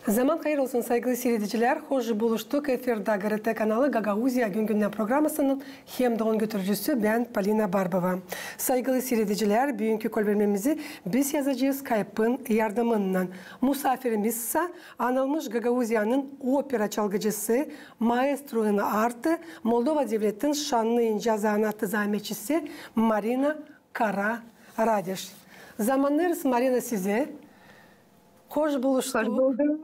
Zaman hayır olsun saygılı seyrediciler. Hoş buluştuk. Efirde GRT kanalı Gagauzya Gün Günden programısının hem doğun götürücüsü ben Polina Barbova. Saygılı seyrediciler, bugünkü kolbermemizi biz yazacağız Skype'ın yardımından. Musafirimiz ise anılmış Gagauzya'nın opera çalgıcısı, maestro artı Moldova Devleti'nin şanlı ince zanatı zahmetçisi Marina Kara-Radeş. Zamanlarız Marina size. Hoş buluştuk. Hoş buldum.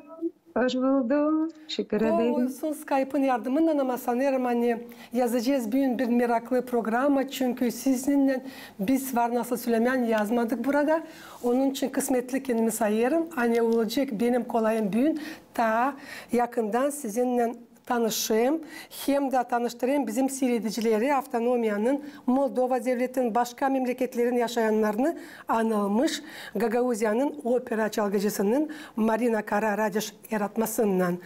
Hoş buldum. Şükür ederim. Olsun Skype'ın yardımından ama sanırım hani yazacağız bir meraklı programa. Çünkü sizinle biz var nasıl söylemeyen yazmadık burada. Onun için kısmetli kendimi sayarım. Hani olacak benim kolayım bugün ta yakından sizinle tanışayım. Hem de tanıştırayım bizim seyredicileri Avtonomiyanın Moldova Devleti'nin başka memleketlerin yaşayanlarını anılmış Gagauzya'nın opera çalgıcısının Marina Kara-Radeş yaratmasından.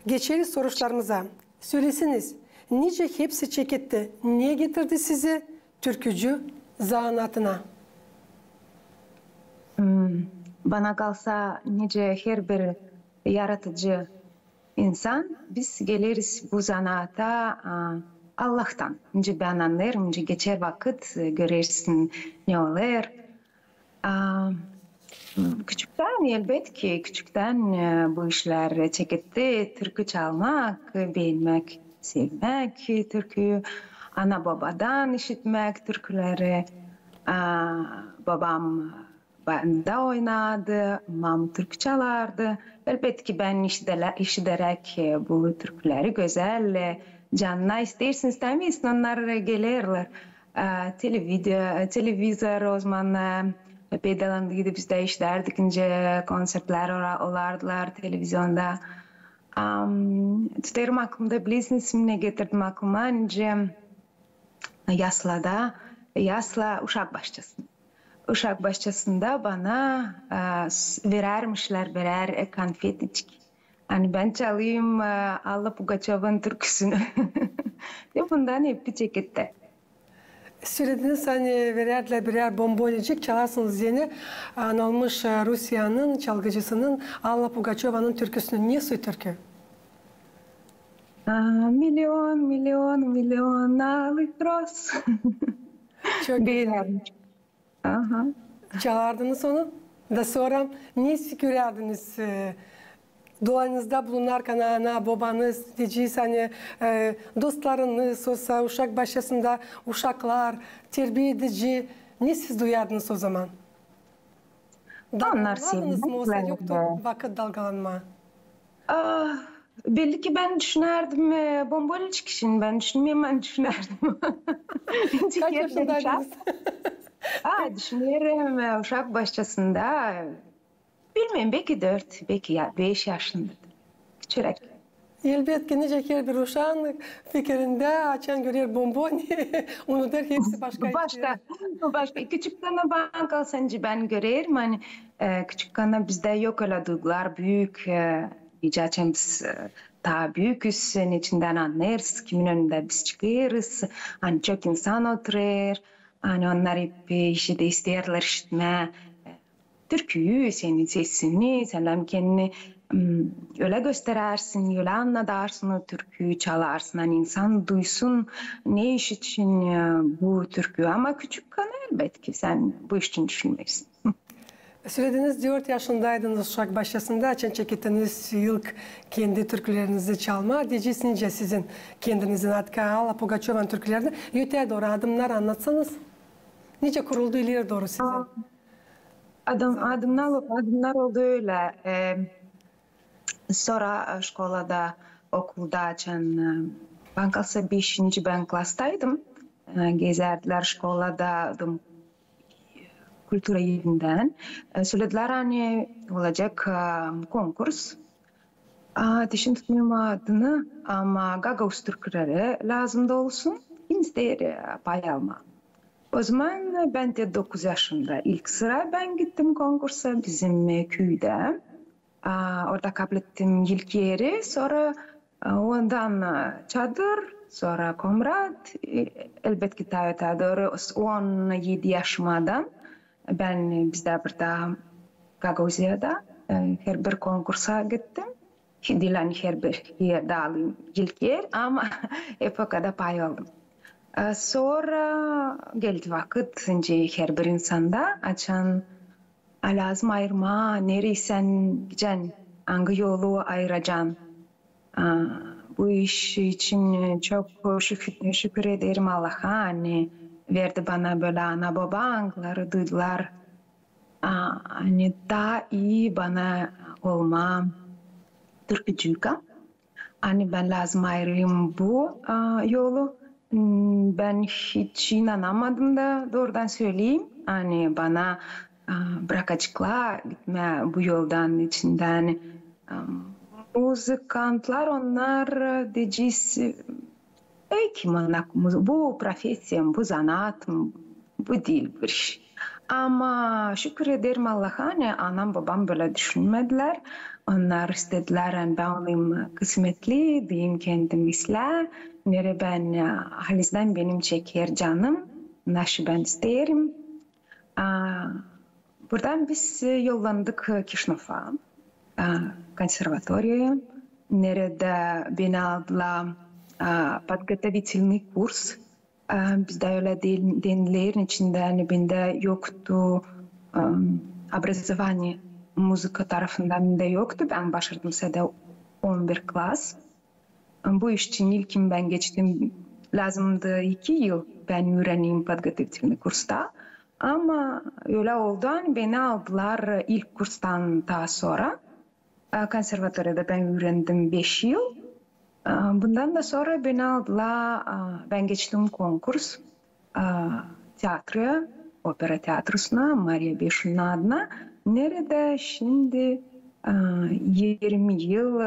Geçeriz sorularımıza. Söylesiniz, nice hepsi çekitti, niye getirdi sizi türkücü zanatına? Bana kalsa nice her bir yaratıcı İnsan, biz geliriz bu zanaata Allah'tan. Önce ben anlarım, önce geçer vakit görürsün ne olur. Küçükten elbet ki küçükten bu işler çekitti. Türkü çalmak, beğenmek, sevmek türküyü. Ana babadan işitmek türküleri. Babam bende oynadı, mam türkü çalardı. Elbette ki ben işiterek bu türküleri güzel, canına istersin istemezsin onlar gelirler. Televizör o zaman pedalandıydı, biz de işlerdik, ince konsertler olardılar televizyonda. Tutarım aklımda, bilirsin ismini getirdim aklıma, ince Yasla Uşak Bahçesi. Uşak Bahçesi'nde bana verermişler birer konfeticik. Hani ben çalayım Alla Pugaçova'nın türküsünü. Ve bundan hep çekitti. Söylediniz hani vererler birer bombonicik çalarsınız yeni anılmış Rusya'nın çalgıcısının Alla Pugaçova'nın türküsünü. Niye su türkü? Milyon milyon milyonalık roz. Çok güzel. Aha. Çalardınız onu da sonra niye görerdiniz doğanızda bulunarken ana babanız diyeceğiz hani dostlarınız olsa uşak başında uşaklar terbiye edici ne siz duyardınız o zaman? Onlar sevmekler. Yoktu vakit dalgalanma. Belli ki ben düşünerdim bomboyla çıkışını ben düşünmeyeyim ben düşünerdim. Kaç yaşındaydınız? Düşünüyorum Uşak Bahçesi'nde bilmiyorum belki 4 belki 5 yaşındaydım. Küçük. Elbette nice her bir uşağın fikrinde açan görür bomboni onu der hepsi başka küçükken ben kalsancı ben görüyorum hani küçükken bizde yok öyle duygular büyük diyeceğim biz daha büyüküz senin içinden anlarız kimin önünde biz çıkıyoruz hani çok insan oturur. Hani onlar hep işi de isterler işitme. Türküyü, senin sesini, sen kendini öyle gösterersin, öyle anlatarsın o türküyü çalarsın. Hani insan duysun ne iş için bu türkü. Ama küçükken elbette ki sen bu iş için düşünmezsin. Söylediniz 4 yaşındaydınız Uşak Bahçesi'nde açın çekittiniz ilk kendi türkülerinizi çalma. Diyeceksiniz sizin kendinizin Alla Pugaçova'nın türkülerini. Öteye doğru adımlar anlatsanız. Nice kuruldu ileri doğru sizin? Adımlar oldu öyle. Sonra şkolada, okulda açan ben kalsa 5. ben klastaydım. Gezerdiler şkolada kültür evinden. Söylediler hani olacak konkurs. Dişin tutmuyorum adını ama Gagauz türküleri lazım da olsun. İster pay alma. O zaman ben de 9 yaşında ilk sıra ben gittim konkursa bizim köyde. Orada kabul ettim ilk yeri. Sonra ondan çadır, sonra komrat. Elbette ki doğru 17 yaşımdan ben bizde burada Gagauzya'da her bir konkursa gittim. Dilan her bir yerde alayım ilk yer ama hep o kadar pay aldım. Sonra geldi vakit her bir insanda açan lazım ayırma, nereysen gideceksin, hangi yolu ayıracaksın. Bu iş için çok şükür ederim Allah'a. Hani verdi bana böyle ana babaları duydular. Hani daha iyi bana olma türkücüyken. Hani ben lazım ayırayım bu yolu. Ben hiç inanamadım da doğrudan söyleyeyim. Hani bana bırak açıkla gitme bu yoldan içinden. Muzikantlar onlar diyeceğiz belki bu profesyam, bu zanatım, bu değil bir iş. Ama şükür ederim Allah'a hani anam babam böyle düşünmediler. Onlar istediler yani ben olayım kısmetli diyeyim kendim isla. Nere ben halizden benim çeker canım. Naşı ben isterim. Buradan biz yollandık Kişnof'a. Консерватория, nerede beni aldılar подготовительный kurs. Bizde öyle denilerin içinde hani bende yoktu образование müzik tarafından bende yoktu. Ben başardım sede 11 klas. Bu iş için ilkim ben geçtim. Lazımdı 2 yıl ben öğreneyim подготовительный kursta. Ama öyle oldu hani beni aldılar ilk kurstan daha sonra. Konservatuarda ben öğrendim 5 yıl. Bundan da sonra beni aldılar. Ben geçtim konkurs. Tiyatroya, opera tiyatrosuna, Maria Beşun'un adına. Nerede şimdi 20 yıl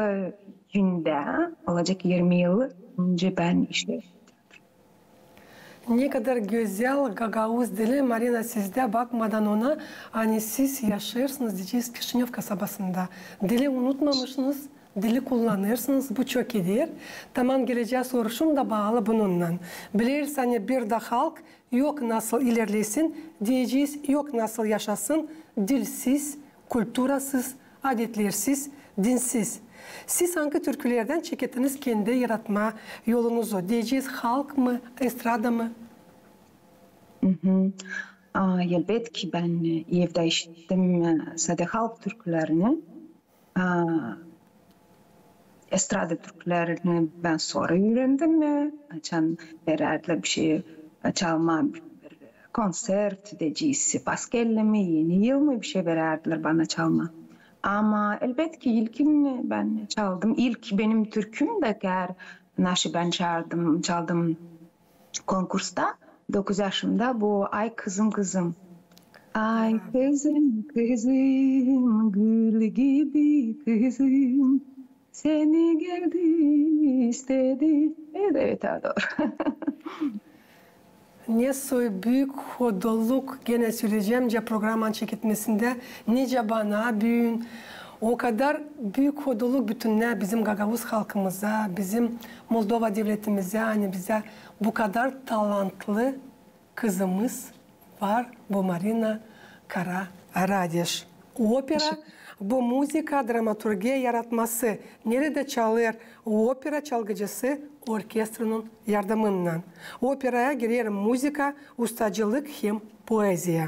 günde, olacak 20 yıl önce ben işledim. Ne kadar güzel Gagavuz dili Marina sizde bakmadan ona hani siz yaşarsınız diyeceğiz Kişinöv kasabasında. Dili unutmamışsınız, dili kullanırsınız bu çok iyidir. Tamam geleceğe soruşum da bağlı bununla. Biliriz hani bir de halk yok nasıl ilerlesin diyeceğiz yok nasıl yaşasın dilsiz, kültürasız, adetlersiz, dinsiz. Siz hangi türkülerden çekettiniz kendi yaratma yolunuzu? Diyeceğiz halk mı, estrada mı? Elbette ki ben evde işittim sade halk türkülerini. Estrada türkülerini ben sonra öğrendim. Açan herhalde bir şey çalma bir konsert diyeceğiz. Paskelle mi, yeni yıl mı bir şey vererdiler bana çalma. Ama elbette ki ilkim ben çaldım. İlk benim türküm de eğer naşı ben çaldım konkursta 9 yaşımda bu Ay Kızım Kızım. Ay kızım kızım gül gibi kızım seni geldi istedi. Evet doğru. Ne büyük hodoluk gene söyleyeceğim programın çekilmesinde nice bana büyün o kadar büyük hodoluk bütünler bizim Gagavuz halkımıza, bizim Moldova devletimize hani bize bu kadar talantlı kızımız var bu Marina Kararadeš. Opera bu müzika, dramaturgiya yaratması nerede çalır? Opera çalgıcısı orkestranın yardımıyla. Operaya girer müzika, ustacılık hem poeziya.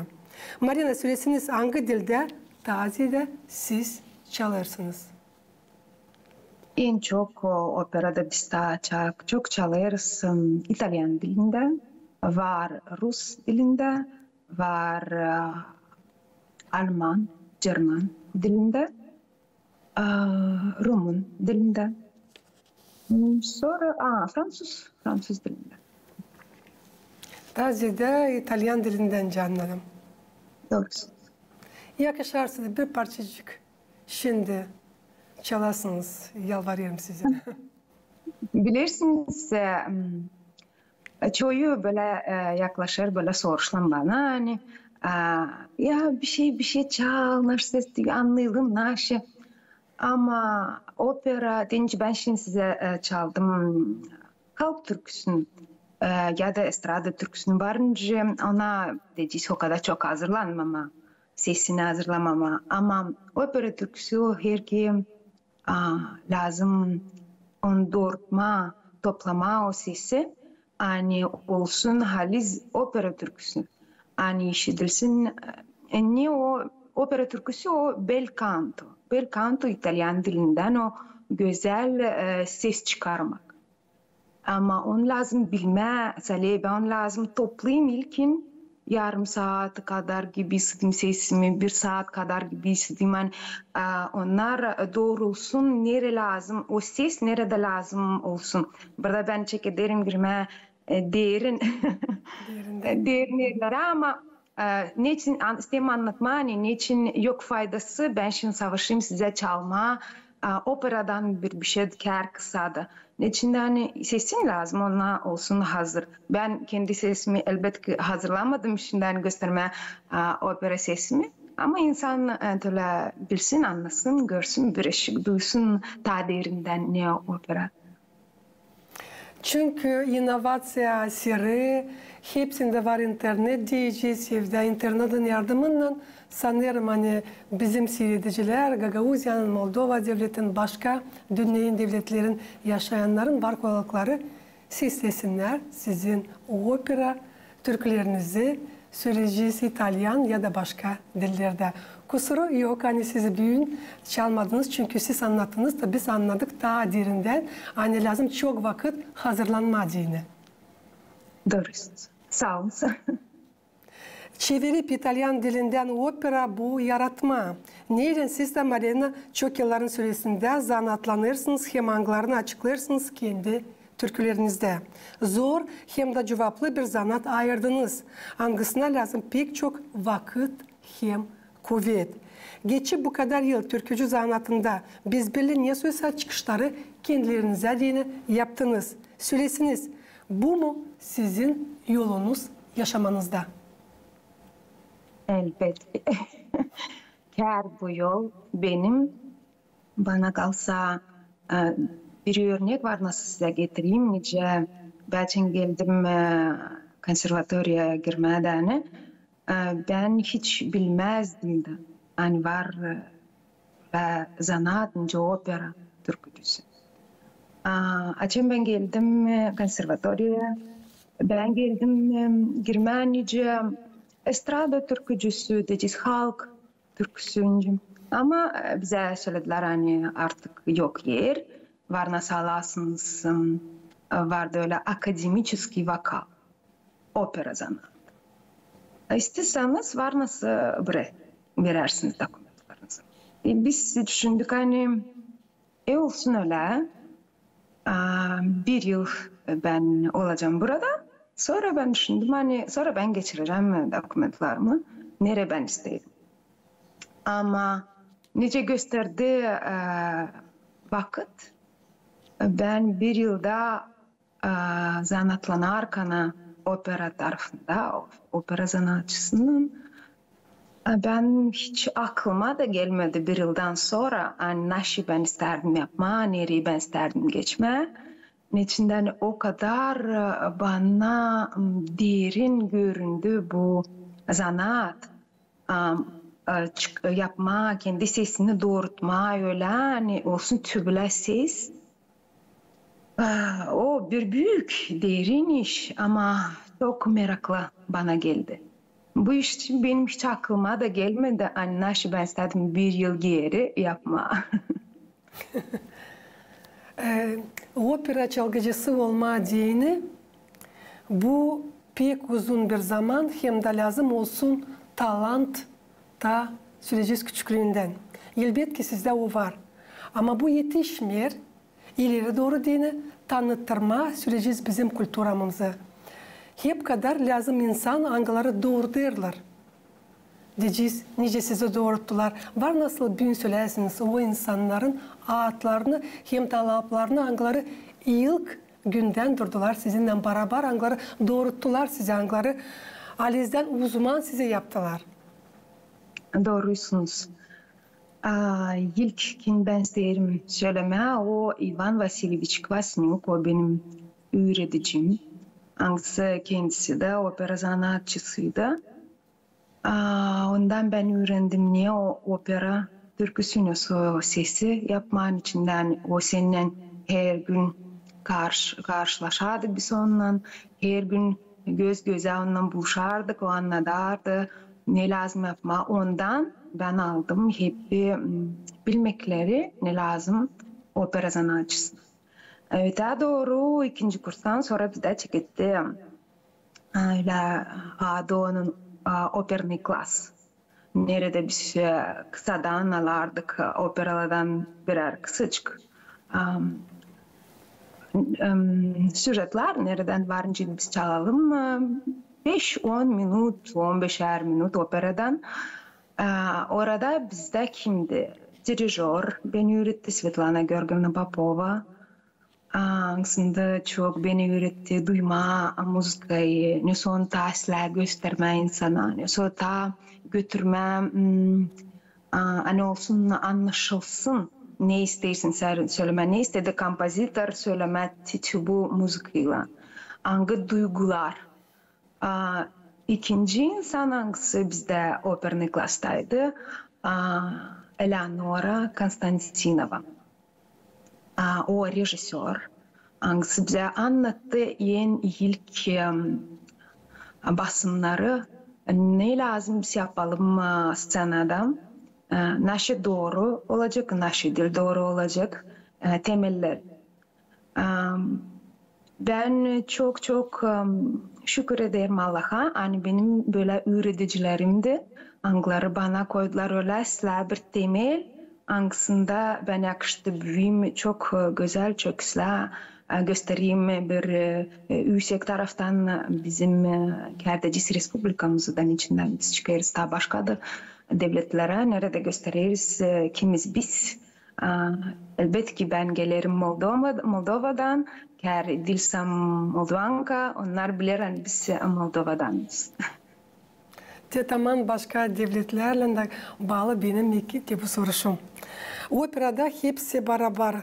Marina söylesiniz hangi dilde, tazide siz çalarsınız? En çok operada biz daha çok çalarız İtalyan dilinde, var Rus dilinde, var Alman, Cerman dilinde, Rumun dilinde. Sonra Fransız dilinde. Tazide İtalyan dilinden canlarım. Doğrusu. Yakışarsınız bir parçacık. Şimdi çalasınız, yalvarıyorum size. Bilirsiniz, çoğu böyle yaklaşır, böyle soruşlan bana hani ya bir şey çal, nasıl anlayalım, nasıl. Ama opera deyince ben şimdi size çaldım halk türküsünü ya da estrada türküsünü varınca ona diyeceğiz o kadar çok hazırlanmama sesini hazırlamama. Ama opera türküsü o her ki lazım onu doğrultma, toplama o sesi. Hani olsun haliz opera türküsü. Hani işitilsin. Ne o opera türküsü o bel canto. Bel canto İtalyan dilinden o güzel ses çıkarmak. Ama onu lazım bilme, Salih, ben lazım toplayayım ilkin yarım saat kadar gibi istedim sesimi, 1 saat kadar gibi istedim. Yani, onlar doğrulsun, nere lazım, o ses nerede lazım olsun. Burada ben çek ederim girme değerin yerlere ama niçin istem anlatma, hani niçin yok faydası, ben şimdi savaşayım size çalma, operadan bir şey diker kısada. Niçin de hani sesin lazım ona olsun hazır. Ben kendi sesimi elbette hazırlamadım şimdiden gösterme opera sesimi. Ama insan öyle bilsin, anlasın, görsün, bir ışık duysun ta derinden ne opera. Çünkü inovasyon seri hepsinde var internet diyeceğiz. İnternetin yardımıyla sanırım hani bizim seyrediciler, Gagavuzya'nın, Moldova devletinin, başka dünyanın devletlerin yaşayanların var kolaylıkları seslesinler. Sizin opera türkülerinizi söyleyeceğiz İtalyan ya da başka dillerde. Kusuru yok, hani sizi büyün çalmadınız çünkü siz anlattınız da biz anladık daha derinden. Hani lazım çok vakit hazırlanmadığını. Doğrusunuz. Sağ olun. Çevirip İtalyan dilinden opera bu yaratma. Neyle siz de Marina çok yılların süresinde zanatlanırsınız, hem anglarını açıklarsınız kendi türkülerinizde. Zor hem de cevaplı bir zanat ayırdınız. Angısına lazım pek çok vakit hem kuvvet. Geçip bu kadar yıl türkücü zanatında bizbirli ne söylese çıkışları kendilerinize yine yaptınız. Söylesiniz, bu mu sizin yolunuz yaşamanızda? Elbette. Her bu yol benim, bana kalsa bir örnek var, nasıl size getireyim. Nice ben geldim konservatuarya girmeden ben hiç bilmezdim de. Hani var zanaat, nice opera türkücüsü. Açın ben geldim konservatuarya, ben geldim girme nice estrada türkücüsü, dediğiz halk türküsü. Ama bize söylediler hani artık yok yer. Var nasıl alasınız, vardı öyle akademический vokal, opera zanaat. İsterseniz var nasıl verersiniz dokümentlarınızı. Biz düşündük hani olsun öyle. 1 yıl ben olacağım burada. Sonra ben düşündüm hani sonra ben geçireceğim dokümentlarımı. Nereye ben isterim. Ama nice gösterdi vakit. Ben 1 yılda zanatlanarken opera tarafında, opera sanatçısının ben hiç aklıma da gelmedi 1 yıldan sonra nasıl ben isterdim yapma, nereye ben isterdim geçme. İçinden o kadar bana derin göründü bu zanaat. Yapma, kendi sesini doğrultma, öyle hani olsun tübüle ses. O bir büyük, derin iş ama çok meraklı bana geldi. Bu iş benim hiç aklıma da gelmedi. Nasıl ben istedim 1 yıl geri yapma. Opera çalgıcısı olma diyeni bu pek uzun bir zaman hem de lazım olsun talant da süreceğiz küçüklüğünden. Elbette ki sizde o var. Ama bu yetişmiyor. İleri doğru dini tanıtırma süreceğiz bizim kültürümüzü. Hep kadar lazım insan angaları doğru derler. Diyeceğiz, nice sizi doğrulttular. Var nasıl gün söylersiniz o insanların adlarını hem talaplarını angaları ilk günden durdular. Sizinle beraber angaları doğrulttular size angaları. Alizden uzman size yaptılar. Doğrusunuz. İlk kim ben isterim söyleme o Ivan Vasilievich Kvasnyuk, o benim öğreticim. Kendisi de opera sanatçısıydı. Ondan ben öğrendim niye o opera türküsünü sesi yapmanın içinden o seninle her gün karşılaşardık biz onunla, her gün göz göze onunla buluşardık, o anladardı ne lazım yapma. Ondan ben aldım hep bilmekleri ne lazım opera sanatçısına. Daha doğru ikinci kurstan sonra bir de çekitti adı onun operni klas. Nerede biz kısadan alardık operalardan birer kısacık süjetler nereden varınca biz çalalım 5-10 minut 15'er minut operadan. Orada bizde kimdi? Dirijör beni öğretti Svetlana Georgievna Popova. Aslında çok beni öğretti duyma müzikayı, ne son taşla gösterme insana, ne son ta götürme, hani olsun anlaşılsın ne istersin söyleme, ne istedi kompozitör söyleme bu müzikayla, hangi duygular. İkinci insan hangisi bizde operni klastaydı, Eleonora Konstantinova. O rejisör. Hangisi bize anlattı en ilk basımları ne lazım biz yapalım scenada. Naşı doğru olacak, naşı dil doğru olacak, temeller. Ben çok şükür ederim Allah'a. Hani benim böyle öğreticilerimdi. Angları bana koydular öyle bir temel. Hangisinde ben yakıştı büyüğüm çok güzel, çok güzel göstereyim bir yüksek taraftan bizim Kerdecisi Respublikamızdan içinden biz çıkarız da başka da devletlere nerede gösteririz kimiz biz. Elbette ki ben gelirim Moldova'dan, ker dilsem Moldovanka, onlar bilir biz Moldova'danız. Tamamen başka devletlerle de bağlı benim iki bu soruşum. Operada hepsi beraber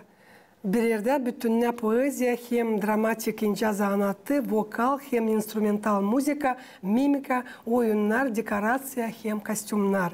bir yerde bütün poezya hem dramatik ince sanatı, vokal hem instrumental müzika, mimika, oyunlar, dekorasya hem kostümler.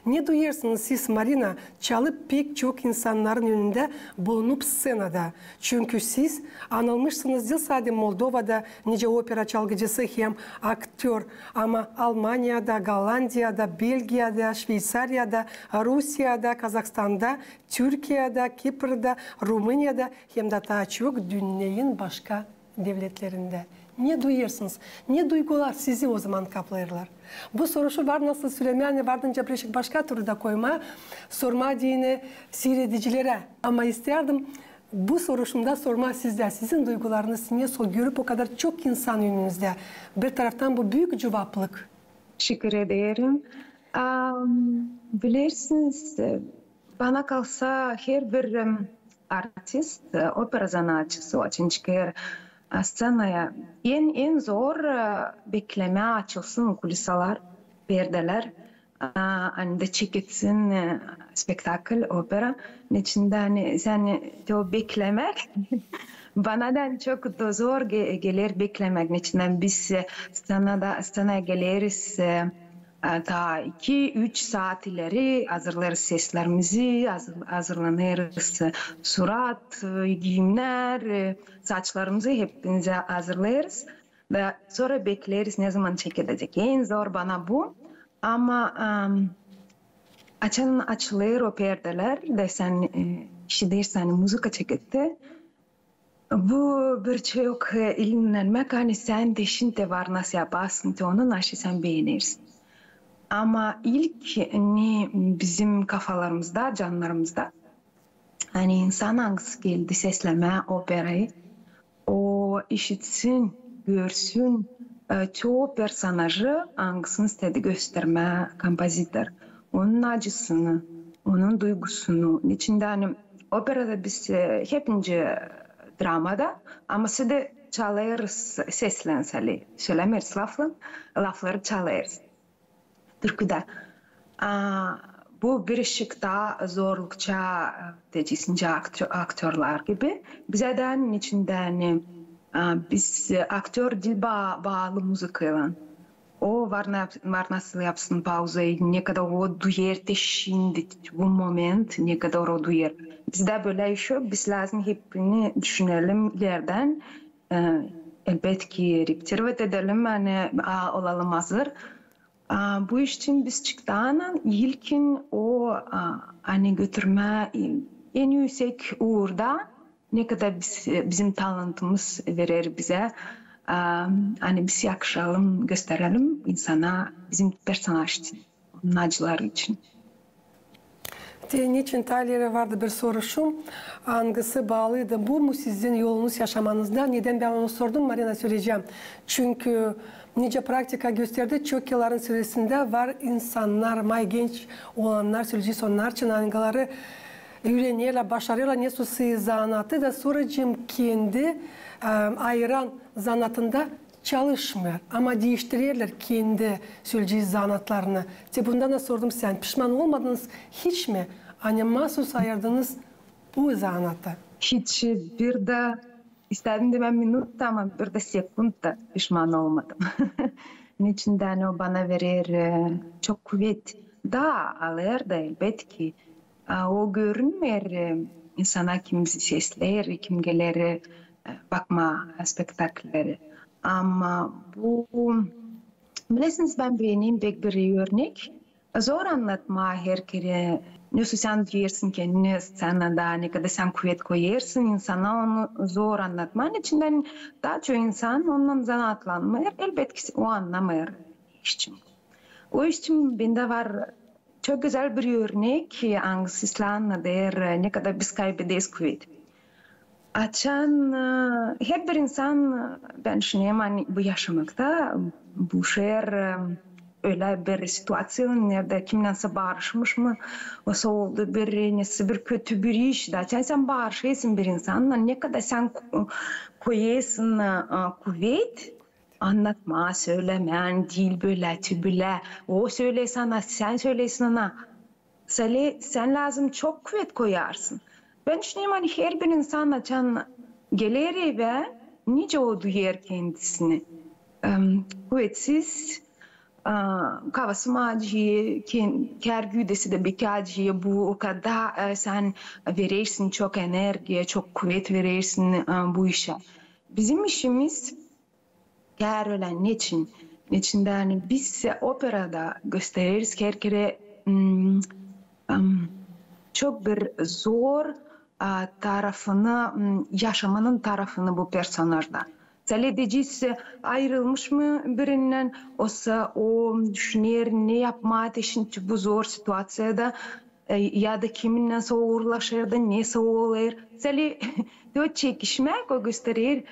Ne duyarsınız siz Marina çalıp pek çok insanların önünde bulunup scenada. Çünkü siz anılmışsınız değil sadece Moldova'da nice opera çalgıcısı hem aktör ama Almanya'da, Hollandiya'da, Belgiya'da, Şveycarya'da, Rusya'da, Kazakistan'da, Türkiye'de, Kipr'da, Rumanya'da hem de daha çok dünyanın başka devletlerinde. Ne duyarsınız? Ne duygular sizi o zaman kaplayırlar? Bu soruşu var nasıl Süleymaniye vardınca başka türlü de koyma, sorma dini seyredicilere. Ama isterdim bu soruşumda sorma sizde, sizin duygularınız niye görüp o kadar çok insan önünüzde. Bir taraftan bu büyük cevaplık. Teşekkür ederim. Bilirsiniz, bana kalsa her bir artist, opera sanatçısı için çıkar scenaya en zor bekleme açılsın kulisalar, perdeler, hani de çekilsin spektakl, opera. İçinden sen o beklemek bana da çok da zor gelir beklemek. İçinden biz scenaya geliriz. Ta 2-3 saat ileri hazırlarız seslerimizi, hazırlanırız surat, giyimler, saçlarımızı hepimize hazırlarız. Ve sonra bekleriz ne zaman çekilecek. En zor bana bu. Ama açılır o perdeler desen, kişi dersen müzik çekildi. Bu bir çok ilinlenmek. Hani sen de var nasıl yaparsın de onu nasıl sen beğenirsin. Ama ilk ne bizim kafalarımızda, canlarımızda hani insan hangisi geldi sesleme operayı, o işitsin, görsün, çoğu personajı hangisini istedi gösterme kompozitör. Onun acısını, onun duygusunu. İçinde hani operada biz hepince dramada ama size çalarız seslenseli. Söylemeriz lafları çalarız. Türküde. Bu bir ışık daha zorlukça dediğince aktörler gibi. Bizden içinden biz aktör dil bağlı müzikayla o nasıl yapsın pauzayı, ne kadar o duyar de şimdi bu moment ne kadar o duyar. Bizde böyle yaşıyor, biz lazım hepini düşünelim ileriden. Elbette ki repetiret edelim, hani olalım hazır. Bu iş için biz çıktıktan ilkin o hani götürme en yüksek uğurda ne kadar bizim talentimiz verir bize. Hani biz yakışalım, gösterelim insana bizim personaj için, onun acıları için. Niçin Talya'ya vardı bir soruşum. Hangisi bağlıydı? Bu mu sizin yolunuz yaşamanızda? Neden ben onu sordum? Marina söyleyeceğim. Çünkü nice praktika gösterdi. Çok yılların süresinde var insanlar, genç olanlar, söyleyeceğiz onlar için hangileri öğreniyorlar, başarıyorlar. Ne sosyal zanatı da sonracığım kendi ayıran zanatında çalışmıyor. Ama değiştiriyorlar kendi söyleyeceği zanatlarını. Bundan da sordum sen. Pişman olmadınız hiç mi? Hani mahsus ayırdınız bu zanata? Hiç bir de istedim de ben minutta ama bir de sekundda pişman olmadım. Niçinden o bana verir çok kuvvet. Da alır da elbette ki. O görünmüyor insana kim sesler, kim gelir bakma spektakülleri. Ama bu bilirsiniz ben beğeneyim pek bir örnek. Zor anlatma herkese. Nasıl sen duyuyorsun kendini scenada, ne kadar sen kuvvet koyarsın insana onu zor anlatmanın içinden daha çok insan ondan zanatlanmıyor. Elbette ki o anlamıyor işçim. O işçim bende var çok güzel bir örnek Angst der ne kadar biz kaybederiz kuvvet. Açan her bir insan ben düşünüyorum hani bu yaşamakta bu şehir öyle bir situasyon nerede kimdense barışmış mı o oldu bir kötü bir iş da sen barışıyorsun bir insanla ne kadar sen koyuyorsun kuvvet anlatma söylemen dil böyle tübüle o söyle sana sen söylesin ona sen lazım çok kuvvet koyarsın. Ben düşünüyorum hani her bir insan açan gelir ve nice o duyar kendisini. Kuvvetsiz, kafası mı acıyor, kergüdesi de bir acıyor. Bu o kadar sen verirsin çok enerji, çok kuvvet verirsin bu işe. Bizim işimiz öyle niçin? Niçin yani biz operada gösteririz herkese çok bir zor tarafını, yaşamanın tarafını bu personajda. Sadece ayrılmış mı birinden, o düşünür ne yapmak için bu zor situasyada ya da kimin nasıl uğurlaşır da nasıl olur. Sadece o çekişmek o gösterir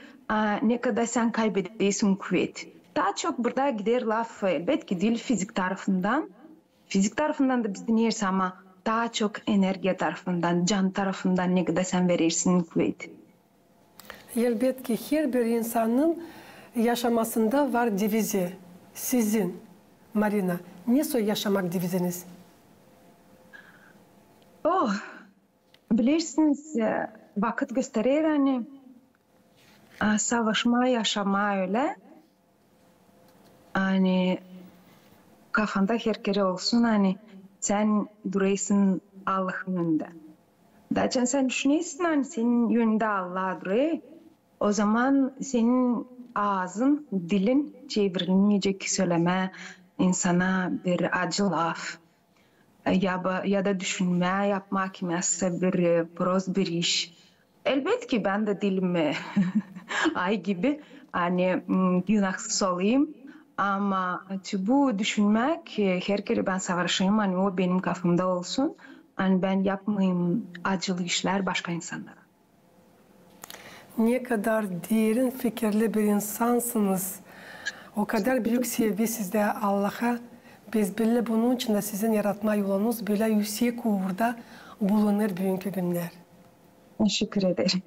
ne kadar sen kaybediyorsun kuvvet. Daha çok burada gider laf elbette ki değil fizik tarafından. Fizik tarafından da biz dinleriz ama daha çok enerji tarafından, can tarafından ne kadar sen verirsin kuvvet. Elbette ki her bir insanın yaşamasında var divizi. Sizin, Marina, nasıl yaşamak diviziniz? Bilirsiniz, vakit gösterir hani savaşma, yaşama öyle. Hani kafanda her kere olsun hani sen duruyorsun Allah'ın önünde. Zaten sen düşünüyorsun hani senin yönünde Allah duruyor. O zaman senin ağzın, dilin çevrilmeyecek söyleme insana bir acı laf. Ya da düşünme, yapmak kimse bir proz bir iş. Elbette ki ben de dilimi ay gibi hani günahsız olayım. Ama bu düşünmek her kere ben savaşayım hani o benim kafamda olsun. Hani ben yapmayayım acılı işler başka insanlara. Ne kadar derin fikirli bir insansınız. O kadar büyük sevgi sizde Allah'a. Biz böyle bunun için de sizin yaratma yolunuz böyle yüksek uğurda bulunur bugünkü günler. Teşekkür ederim.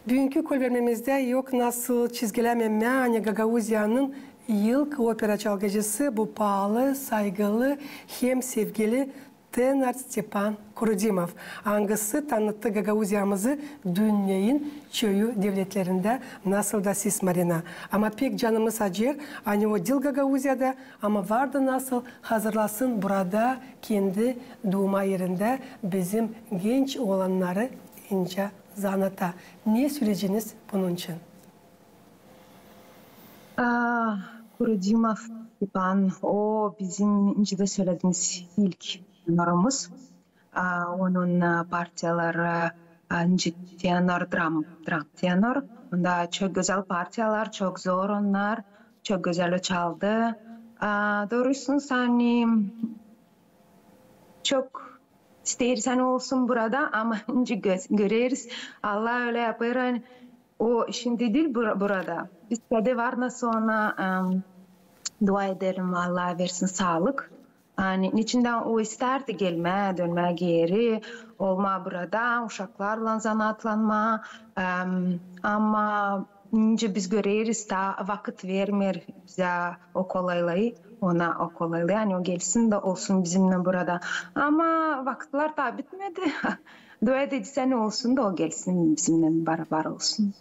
Bugünkü kolvermemizde yok nasıl çizgilememe hani Gagauzya'nın ilk opera çalgıcısı bu pahalı, saygılı, hem sevgili tenor Stepan Kurudimov. Angısı tanıttı Gagauziyamızı dünyanın çoğu devletlerinde, nasıl da siz Marina. Ama pek canımız acır, hani o dil Gagauziyada, ama vardı nasıl hazırlasın burada kendi doğma yerinde bizim genç olanları ince zanata. Ne söyleyeceğiniz bunun için? Kurudimov Stepan, o bizim önce de söylediğiniz ilk tenorumuz. Onun partiyaları tenor, dram tenor. Onda çok güzel partiyalar, çok zor onlar, çok güzel çaldı. Doğrusu hani çok istersen olsun burada ama önce görürüz. Allah öyle yapar. Yani, o şimdi değil burada. Biz de var nasıl ona dua ederim, Allah versin sağlık. Yani içinden o isterdi gelme, dönme geri, olma burada, uşaklarla zanatlanma. Ama önce biz görürüz da vakit vermer bize o kolaylığı, ona o kolaylığı. Yani o gelsin de olsun bizimle burada. Ama vakitler daha bitmedi. Dua edilsen olsun da o gelsin bizimle beraber olsun.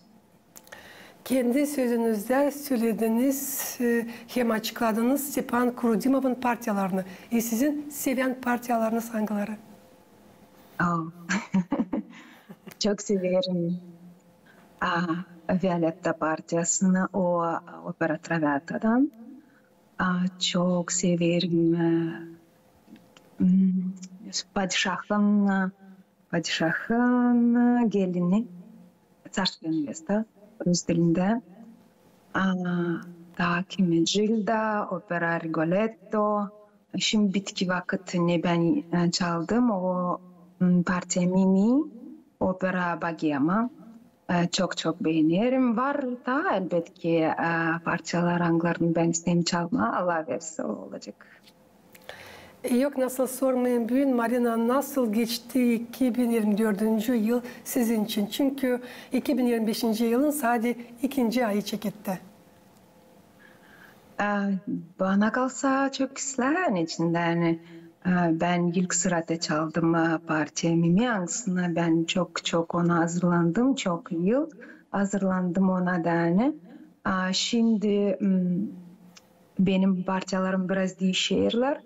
Kendi sözünüzde söylediğiniz, hem açıkladınız Stepan Kurudimov'un partiyalarını. Sizin seven partiyalarınız hangileri? Çok severim. Violetta partiyasını, o Opera Traviata'dan. Çok severim Padişah'ın gelini, Царская невеста, Rus dilinde. Daha kimi Gilda, Opera Rigoletto. Şimdi bitki vakitini ben çaldım. O partiya Mimi, Opera Bohema. Çok beğenirim. Var da elbette ki parçalar hangilerini ben isteyim çalma. Allah verse olacak. Yok, nasıl sormayın bugün Marina, nasıl geçti 2024. yıl sizin için? Çünkü 2025. yılın sadece 2. ayı çekildi. Bana kalsa çok güzel içinden. Ben ilk sırada çaldım partiya Mimi Angsı'na. Ben çok ona hazırlandım. Çok yıl hazırlandım ona da. Şimdi benim parçalarım biraz değişirler.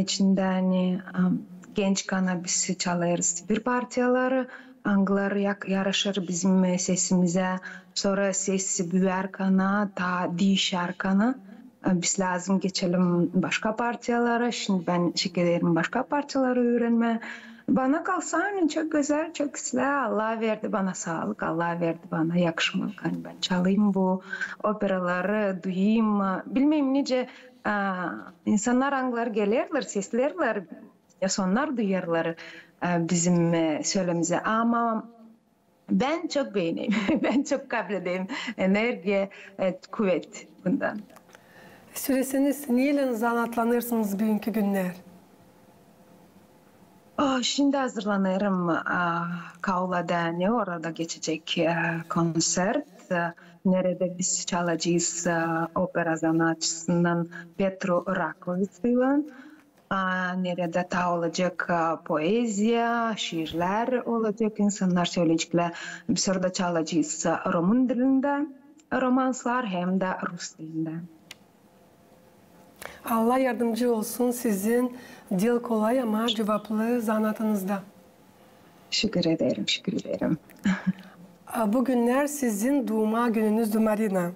İçinden genç kanabisi çalarız bir partiyaları. Anglar yaraşır bizim sesimize. Sonra sesi büyür kana, daha değişir kana. Biz lazım geçelim başka partiyalara. Şimdi ben şekerim başka parçaları öğrenme. Bana kalsa çok güzel, çok güzel. Allah verdi bana sağlık, Allah verdi bana yakışmak. Yani ben çalayım bu operaları, duyayım. Bilmem nice insanlar anglar gelirler, seslerler. Sonlar duyarlar bizim söylemize. Ama ben çok beğeneyim, ben çok kabul edeyim. Enerji, kuvvet bundan. Söyleseniz neyle zanatlanırsınız bugünkü günler? Şimdi hazırlanırım Kaula'da, orada geçecek konser. Nerede biz çalacağız opera sanatçısından Petru Rakovic'le. Nerede ta olacak poezya, şiirler olacak, insanlar söyleyecekler. Biz orada çalacağız Roman dilinde, romanslar hem de Rus dilinde. Allah yardımcı olsun sizin dil kolay ama cevaplı zanatınızda. Şükür ederim, şükür ederim. Bugünler sizin doğma gününüzdü Marina.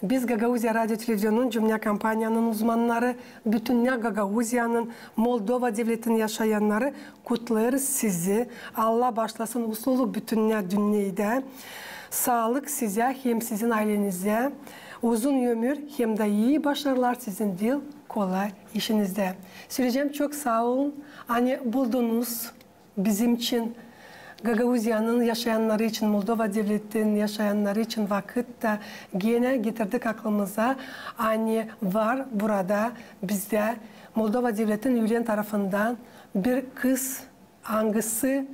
Biz Gagauzya Radyo Televizyonu'nun Cümle Kampanyanın uzmanları, bütün Gagauzya'nın, Moldova Devleti'nin yaşayanları kutlarız sizi. Allah başlasın usulü bütün dünyada. Sağlık size hem sizin ailenize. Uzun ömür hem de iyi başarılar sizin dil kolay işinizde. Söyleyeceğim, çok sağ olun. Hani buldunuz bizim için, Gagauzya'nın yaşayanları için, Moldova Devleti'nin yaşayanları için vakit de gene getirdik aklımıza. Hani var burada bizde Moldova Devleti'nin yürüyen tarafından bir kız hangisi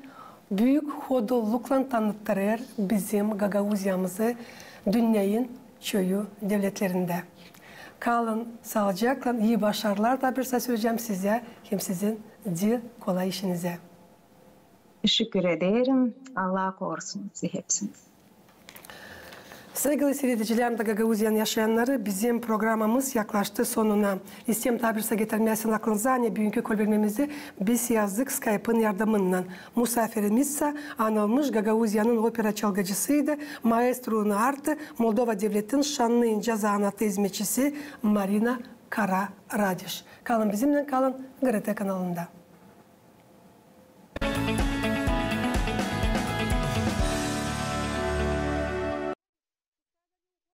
büyük hodolukla tanıtırır bizim Gagauzya'mızı dünyanın çoğu devletlerinde. Kalın sağlıcakla, iyi başarılar da bir şey söyleyeceğim size. Hem sizin kolay işinize. Teşekkür ederim. Allah korusun sizi hepsini. Sevgili seyredicilerim de Gagauzyan yaşayanları, bizim programımız yaklaştı sonuna. İsteyim tabirse getirmesin aklınıza, hani bugünkü kolbermemizi biz yazdık Skype'ın yardımıyla. Musafirimiz ise anılmış Gagauzyan'ın opera çalgıcısıydı. Maestro Nartı, Moldova Devleti'nin şanlı ince zanatı hizmetçisi Marina Kara-Radish. Kalın bizimle, kalın GRT kanalında.